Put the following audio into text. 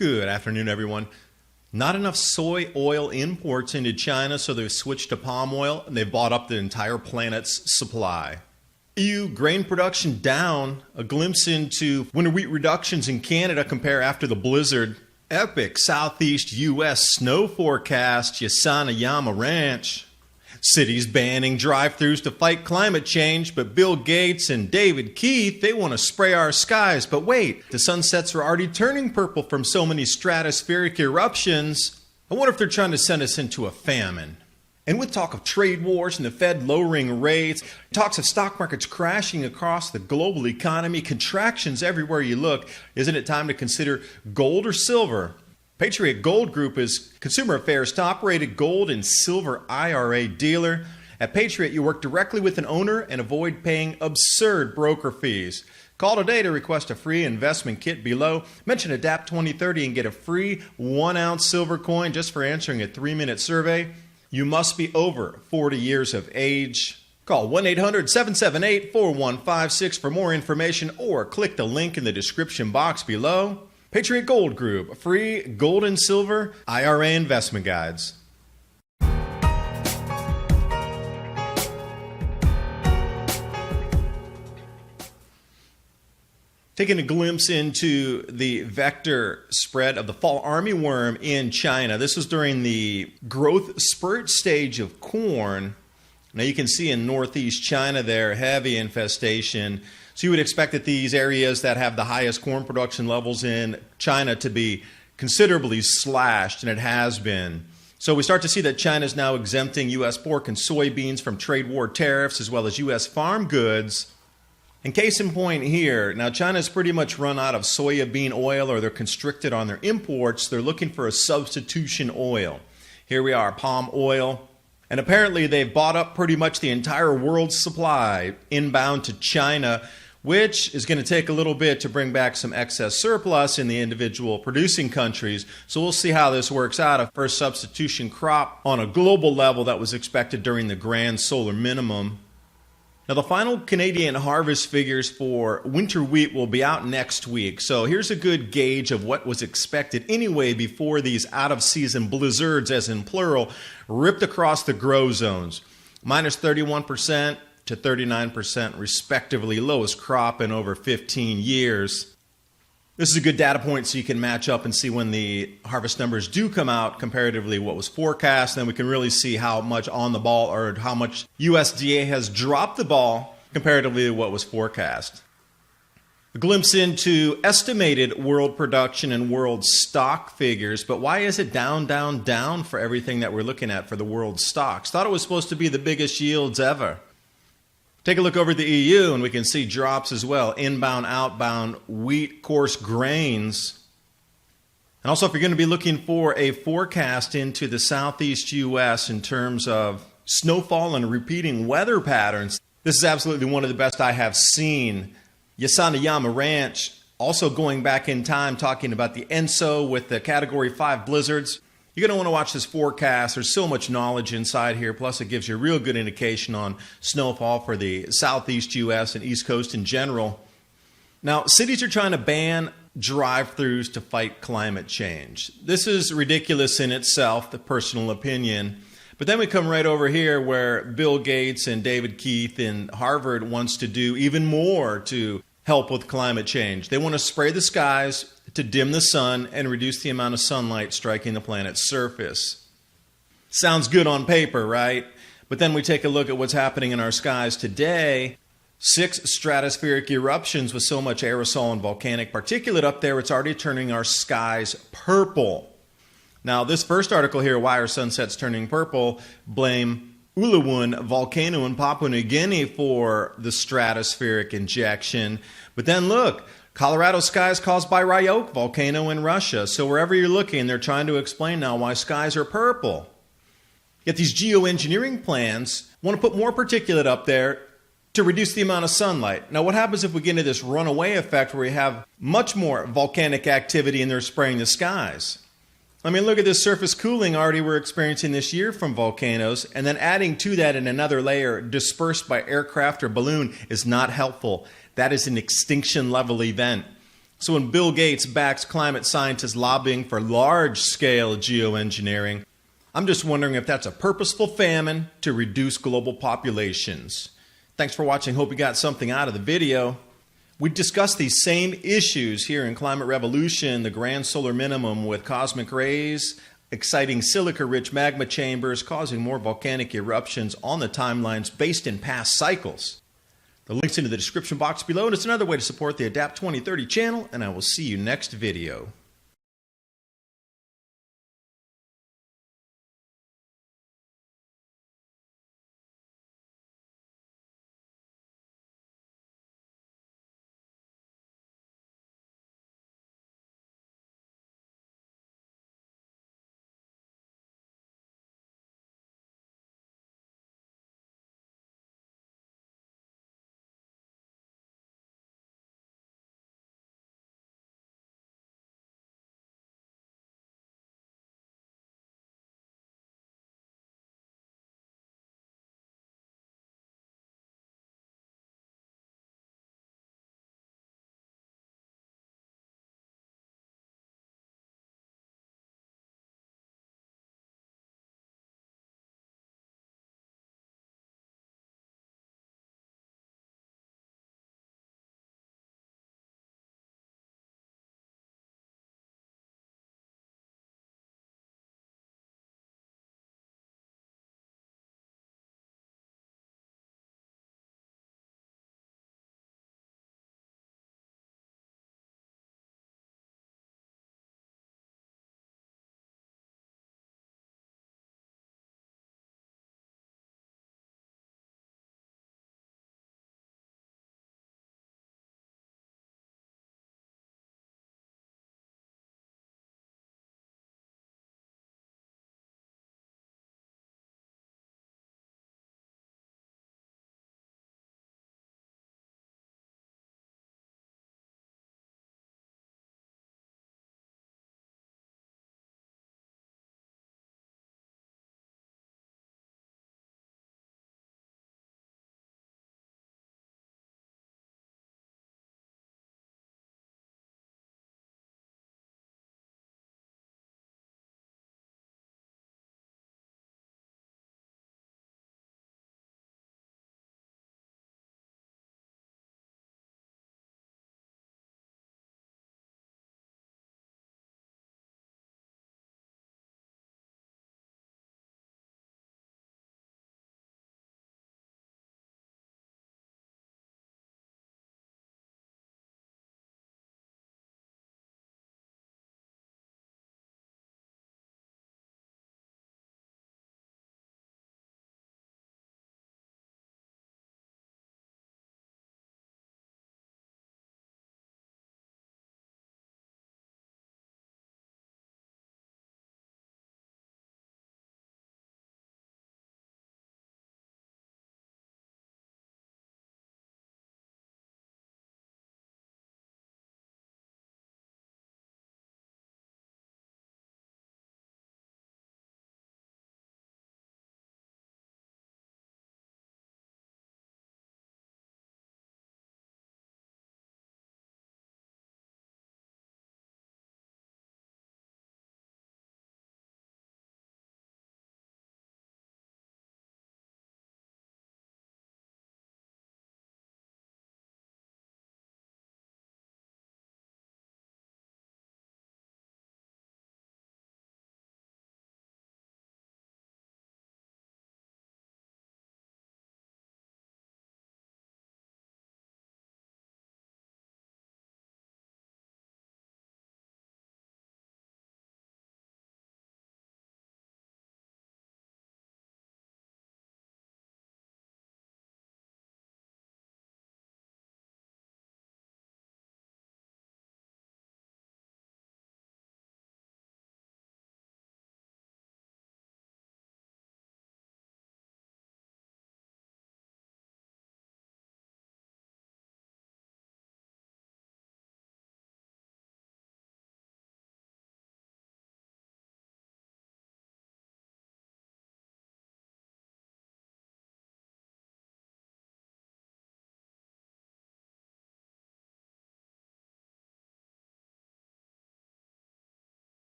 Good afternoon, everyone. Not enough soy oil imports into China, so they've switched to palm oil, and they've bought up the entire planet's supply. EU grain production down. A glimpse into winter wheat reductions in Canada compare after the blizzard. Epic southeast U.S. snow forecast, Yasanayama Ranch. Cities banning drive-thrus to fight climate change, but Bill Gates and David Keith, they want to spray our skies. But wait, the sunsets are already turning purple from so many stratospheric eruptions. I wonder if they're trying to send us into a famine. And with talk of trade wars and the Fed lowering rates, talks of stock markets crashing across the global economy, contractions everywhere you look, isn't it time to consider gold or silver? Patriot Gold Group is Consumer Affairs' top-rated gold and silver IRA dealer. At Patriot, you work directly with an owner and avoid paying absurd broker fees. Call today to request a free investment kit below. Mention ADAPT 2030 and get a free 1-ounce silver coin just for answering a 3-minute survey. You must be over 40 years of age. Call 1-800-778-4156 for more information or click the link in the description box below. Patriot Gold Group, free gold and silver IRA investment guides. Taking a glimpse into the vector spread of the fall armyworm in China. This was during the growth spurt stage of corn. Now you can see in northeast China there, heavy infestation. So you would expect that these areas that have the highest corn production levels in China to be considerably slashed, and it has been. So we start to see that China is now exempting U.S. pork and soybeans from trade war tariffs as well as U.S. farm goods. And case in point here, now China's pretty much run out of soybean oil, or they're constricted on their imports. They're looking for a substitution oil. Here we are, palm oil. And apparently they've bought up pretty much the entire world's supply inbound to China, which is going to take a little bit to bring back some excess surplus in the individual producing countries. So we'll see how this works out. A first substitution crop on a global level that was expected during the grand solar minimum. Now, the final Canadian harvest figures for winter wheat will be out next week. So here's a good gauge of what was expected anyway before these out-of-season blizzards, as in plural, ripped across the grow zones. Minus 31% to 39% respectively, lowest crop in over 15 years. This is a good data point so you can match up and see when the harvest numbers do come out comparatively what was forecast. Then we can really see how much on the ball or how much USDA has dropped the ball comparatively to what was forecast. A glimpse into estimated world production and world stock figures, but why is it down, down, down for everything that we're looking at for the world stocks? Thought it was supposed to be the biggest yields ever. Take a look over at the EU and we can see drops as well. Inbound, outbound, wheat, coarse grains. And also if you're going to be looking for a forecast into the southeast U.S. in terms of snowfall and repeating weather patterns, this is absolutely one of the best I have seen. Yasanayama Ranch, also going back in time, talking about the ENSO with the Category 5 blizzards. You're going to want to watch this forecast. There's so much knowledge inside here. Plus, it gives you a real good indication on snowfall for the southeast U.S. and East Coast in general. Now, cities are trying to ban drive-thrus to fight climate change. This is ridiculous in itself, the personal opinion. But then we come right over here where Bill Gates and David Keith in Harvard wants to do even more to help with climate change. They want to spray the skies to dim the sun and reduce the amount of sunlight striking the planet's surface. Sounds good on paper, right? But then we take a look at what's happening in our skies today. 6 stratospheric eruptions with so much aerosol and volcanic particulate up there, it's already turning our skies purple. Now, this first article here, Why Are Sunsets Turning Purple?, blame Ulawun volcano in Papua New Guinea for the stratospheric injection. But then look, Colorado skies caused by Ryuk volcano in Russia. So wherever you're looking, they're trying to explain now why skies are purple. Yet these geoengineering plans want to put more particulate up there to reduce the amount of sunlight. Now what happens if we get into this runaway effect where we have much more volcanic activity and they're spraying the skies? I mean, look at this surface cooling already we're experiencing this year from volcanoes, and then adding to that in another layer dispersed by aircraft or balloon is not helpful. That is an extinction level event. So when Bill Gates backs climate scientists lobbying for large-scale geoengineering, I'm just wondering if that's a purposeful famine to reduce global populations. Thanks for watching. Hope you got something out of the video. We discussed these same issues here in Climate Revolution, the grand solar minimum with cosmic rays, exciting silica-rich magma chambers causing more volcanic eruptions on the timelines based in past cycles. The link's in the description box below, and it's another way to support the Adapt 2030 channel, and I will see you next video.